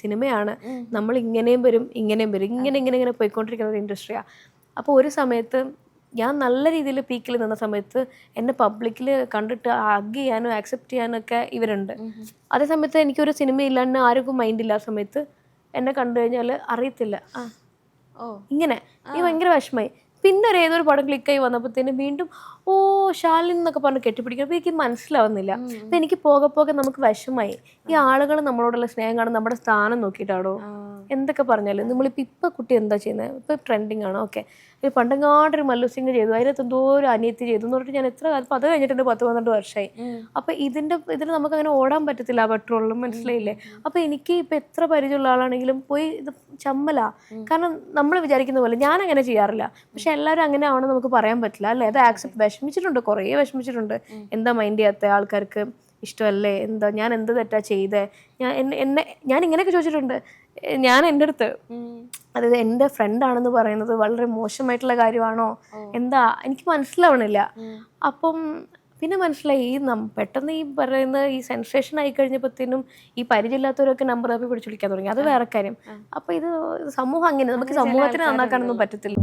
സിനിമയാണ്, നമ്മൾ ഇങ്ങനെയും വരും ഇങ്ങനെ ഇങ്ങനെ പോയിക്കൊണ്ടിരിക്കുന്ന ഒരു ഇൻഡസ്ട്രിയാണ്. അപ്പോൾ ഒരു സമയത്ത് ഞാൻ നല്ല രീതിയിൽ പീക്കിൽ നിന്ന സമയത്ത് എന്നെ പബ്ലിക്കിൽ കണ്ടിട്ട് ഹഗ് ചെയ്യാനും ആക്സെപ്റ്റ് ചെയ്യാനും ഒക്കെ ഇവരുണ്ട്. അതേ സമയത്ത് എനിക്കൊരു സിനിമ ഇല്ലാണ്ട് ആർക്കും മൈൻഡില്ല. ആ സമയത്ത് എന്നെ കണ്ടു കഴിഞ്ഞാൽ അറിയത്തില്ല, ഇങ്ങനെ ഈ ഭയങ്കര വിഷമമായി. പിന്നെ ഏതൊരു പടം ക്ലിക്കായി വന്നപ്പോഴത്തേനും വീണ്ടും ശാലിൻ എന്നൊക്കെ പറഞ്ഞ് കെട്ടിപ്പിടിക്കും. അപ്പോൾ എനിക്ക് മനസ്സിലാവുന്നില്ല. അപ്പം എനിക്ക് പോകെ നമുക്ക് വിഷമായി. ഈ ആളുകൾ നമ്മളോടുള്ള സ്നേഹം കാണും നമ്മുടെ സ്ഥാനം നോക്കിയിട്ടാണോ? എന്തൊക്കെ പറഞ്ഞാലും ഇപ്പം കുട്ടി എന്താ ചെയ്യുന്നത്, ഇപ്പം ട്രെൻഡിങ് ആണ്, ഓക്കെ. പണ്ടെങ്ങാണ്ടൊരു മല്ലു സിംഗ് ചെയ്തു, അതിനകത്ത് എന്തോ ഒരു അനിയത്തി ചെയ്തു എന്ന് പറഞ്ഞിട്ട് ഞാൻ എത്ര കാലം, അത് കഴിഞ്ഞിട്ടുണ്ട് 10-12 വർഷമായി. അപ്പം ഇതിന് നമുക്ക് അങ്ങനെ ഓടാൻ പറ്റത്തില്ല പെട്രോളിലും, മനസ്സിലായില്ലേ? അപ്പം എനിക്ക് ഇപ്പം എത്ര പരിചയമുള്ള ആളാണെങ്കിലും പോയി ഇത് ചമ്മല. കാരണം നമ്മൾ വിചാരിക്കുന്ന പോലെ ഞാൻ അങ്ങനെ ചെയ്യാറില്ല, പക്ഷെ എല്ലാവരും അങ്ങനെ ആവണം നമുക്ക് പറയാൻ പറ്റില്ല അല്ലേ? അത് ആക്സെപ്റ്റ് വിഷമിച്ചിട്ടുണ്ട്, കുറേ വിഷമിച്ചിട്ടുണ്ട്. എന്താ മൈൻഡ് ചെയ്യാത്ത ആൾക്കാർക്ക് ഇഷ്ടമല്ലേ, എന്താ ഞാൻ എന്ത് തെറ്റാ ചെയ്തേ, ഞാൻ ഇങ്ങനെയൊക്കെ ചോദിച്ചിട്ടുണ്ട്. ഞാൻ എൻ്റെ അടുത്ത്, അതായത് എൻ്റെ ഫ്രണ്ടാണെന്ന് പറയുന്നത് വളരെ മോശമായിട്ടുള്ള കാര്യമാണോ എന്താ എനിക്ക് മനസ്സിലാവണില്ല. അപ്പം പിന്നെ മനസ്സിലായി പെട്ടെന്ന് ഈ പറയുന്ന ഈ സെൻസേഷൻ ആയി കഴിഞ്ഞപ്പോഴത്തേനും ഈ പരിചയമില്ലാത്തവരൊക്കെ നമ്പർ തപ്പി പിടിച്ച് വിളിക്കാൻ തുടങ്ങി. അത് വേറെ കാര്യം. അപ്പം ഇത് സമൂഹം അങ്ങനെ, നമുക്ക് സമൂഹത്തിന് നന്നാക്കാനൊന്നും പറ്റത്തില്ല.